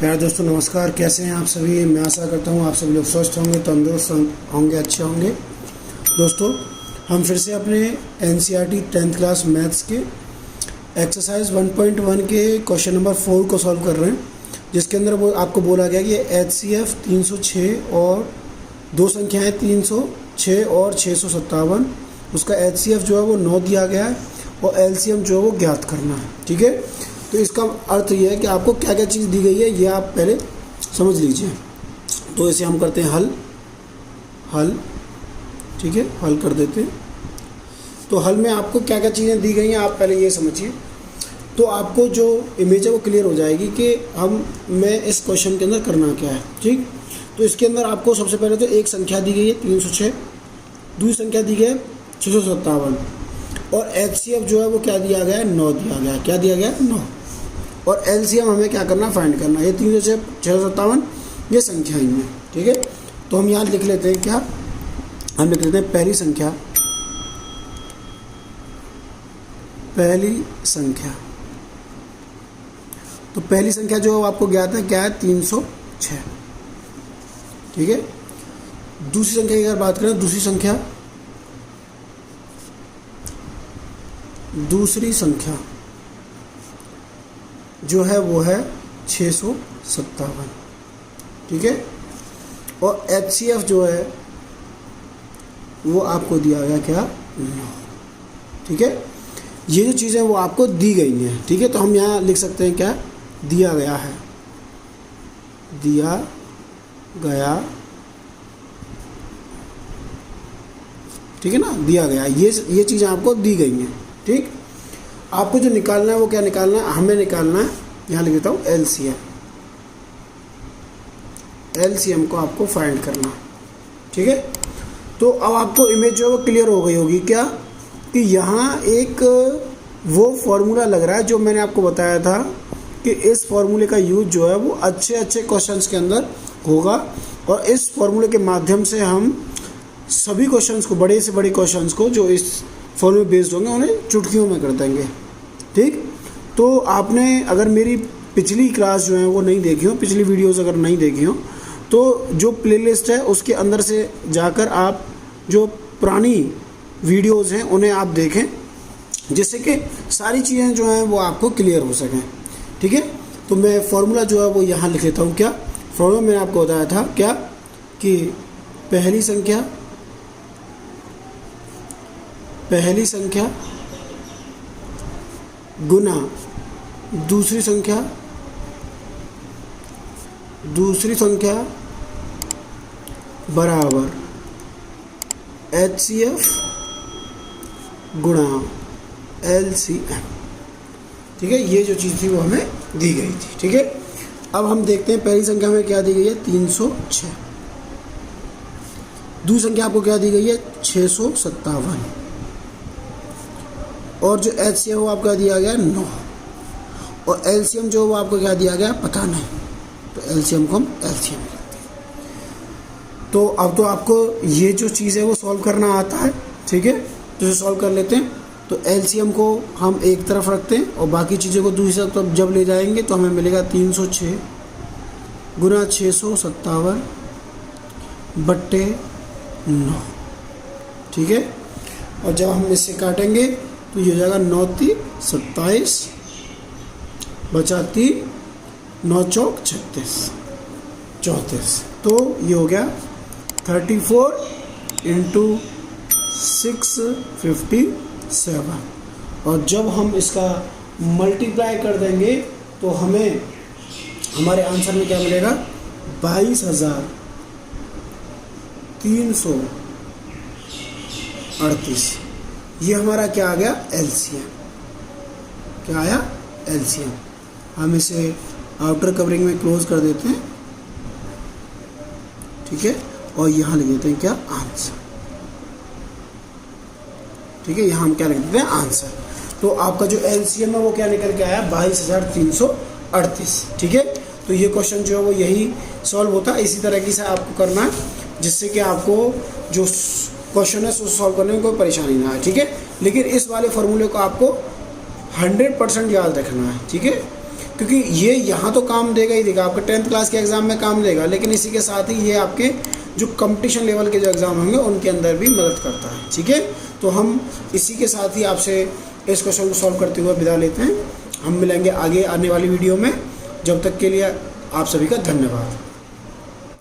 प्यारे दोस्तों नमस्कार। कैसे हैं आप सभी। मैं आशा करता हूं आप सभी लोग स्वस्थ होंगे, तंदुरुस्त होंगे, अच्छे होंगे। दोस्तों हम फिर से अपने एनसीईआरटी 10th क्लास मैथ्स के एक्सरसाइज 1.1 के क्वेश्चन नंबर 4 को सॉल्व कर रहे हैं, जिसके अंदर वो आपको बोला गया कि HCF 306 और दो संख्याएँ 306 और 657, उसका HCF जो है वो 9 दिया गया है और LCM जो है वो ज्ञात करना है। ठीक है, तो इसका अर्थ ये है कि आपको क्या क्या चीज़ दी गई है ये आप पहले समझ लीजिए। तो इसे हम करते हैं हल। ठीक है, हल कर देते हैं। तो हल में आपको क्या क्या चीज़ें दी गई हैं आप पहले ये समझिए, तो आपको जो इमेज है वो क्लियर हो जाएगी कि मैं इस क्वेश्चन के अंदर करना क्या है। ठीक, तो इसके अंदर आपको सबसे पहले तो एक संख्या दी गई है 306, दूसरी संख्या दी गई है 657 और HCF जो है वो क्या दिया गया है 9 दिया गया है। क्या दिया गया है 9। और LCM हमें क्या करना, फाइंड करना। ये 306 657 ये संख्याएं हैं। ठीक है, तो हम यहाँ लिख लेते हैं, क्या हम लिख लेते हैं पहली संख्या। तो पहली संख्या जो आपको ज्ञात है क्या है 306। ठीक है, दूसरी संख्या की अगर बात करें, दूसरी संख्या जो है वो है 657। ठीक है, और HCF जो है वो आपको दिया गया क्या 9। ठीक है, ये जो चीज़ें वो आपको दी गई हैं। ठीक है, तो हम यहाँ लिख सकते हैं क्या दिया गया है, ठीक है ना, दिया गया। ये चीज़ें आपको दी गई हैं। ठीक, आपको जो निकालना है वो क्या निकालना है, हमें निकालना है, यहाँ लिख देता हूँ LCM को आपको फाइंड करना। ठीक है, तो अब आपको इमेज जो है वो क्लियर हो गई होगी क्या, कि यहाँ एक वो फॉर्मूला लग रहा है जो मैंने आपको बताया था कि इस फॉर्मूले का यूज जो है वो अच्छे क्वेश्चंस के अंदर होगा और इस फॉर्मूले के माध्यम से हम सभी क्वेश्चंस को, बड़े से बड़े क्वेश्चंस को जो इस फॉर्मूले बेस्ड होंगे उन्हें चुटकियों में कर देंगे। ठीक, तो आपने अगर मेरी पिछली क्लास जो है वो नहीं देखी हो, पिछली वीडियोस अगर नहीं देखी हो, तो जो प्लेलिस्ट है उसके अंदर से जाकर आप जो पुरानी वीडियोस हैं उन्हें आप देखें, जिससे कि सारी चीज़ें जो हैं वो आपको क्लियर हो सकें। ठीक है, तो मैं फॉर्मूला जो है वो यहाँ लिख लेता हूँ। क्या फॉर्मूला मैंने आपको बताया था क्या, कि पहली संख्या गुना दूसरी संख्या बराबर HCF गुणा LCM। ठीक है, ये जो चीज़ थी वो हमें दी गई थी। ठीक है, अब हम देखते हैं पहली संख्या में क्या दी गई है 306, दूसरी संख्या आपको क्या दी गई है 657 और जो HCF वो आपका दिया गया 9 और LCM जो वो आपको क्या दिया गया पता नहीं, तो LCM को हम LCM लिखते हैं। तो अब तो आपको ये जो चीज़ है वो सॉल्व करना आता है। ठीक है, तो इसे सॉल्व कर लेते हैं। तो LCM को हम एक तरफ रखते हैं और बाकी चीज़ों को दूसरी तरफ जब ले जाएंगे तो हमें मिलेगा 306 गुना 657 बट्टे 9। ठीक है, और जब हम इससे काटेंगे तो ये हो जाएगा 9 3 27 बचा 3 9 चौक 36 34। तो ये हो गया 34 × 657 और जब हम इसका मल्टीप्लाई कर देंगे तो हमें हमारे आंसर में क्या मिलेगा 22,338। ये हमारा क्या आ गया LCM। क्या आया LCM। हम इसे आउटर कवरिंग में क्लोज कर देते हैं। ठीक है, और यहाँ लिख देते हैं क्या आंसर। ठीक है, यहाँ हम क्या लिख देते हैं आंसर। तो आपका जो LCM है वो क्या निकल के आया 22,338। ठीक है, तो ये क्वेश्चन जो है वो यही सॉल्व होता है। इसी तरीके से आपको करना है जिससे कि आपको जो क्वेश्चन है उसको सॉल्व करने में कोई परेशानी ना आए। ठीक है, लेकिन इस वाले फॉर्मूले को आपको 100% याद रखना है। ठीक है, क्योंकि ये यहाँ तो काम देगा ही देगा, आपका 10th क्लास के एग्ज़ाम में काम देगा, लेकिन इसी के साथ ही ये आपके जो कंपटीशन लेवल के जो एग्ज़ाम होंगे उनके अंदर भी मदद करता है। ठीक है, तो हम इसी के साथ ही आपसे इस क्वेश्चन को सॉल्व करते हुए विदा लेते हैं। हम मिलेंगे आगे आने वाली वीडियो में। जब तक के लिए आप सभी का धन्यवाद।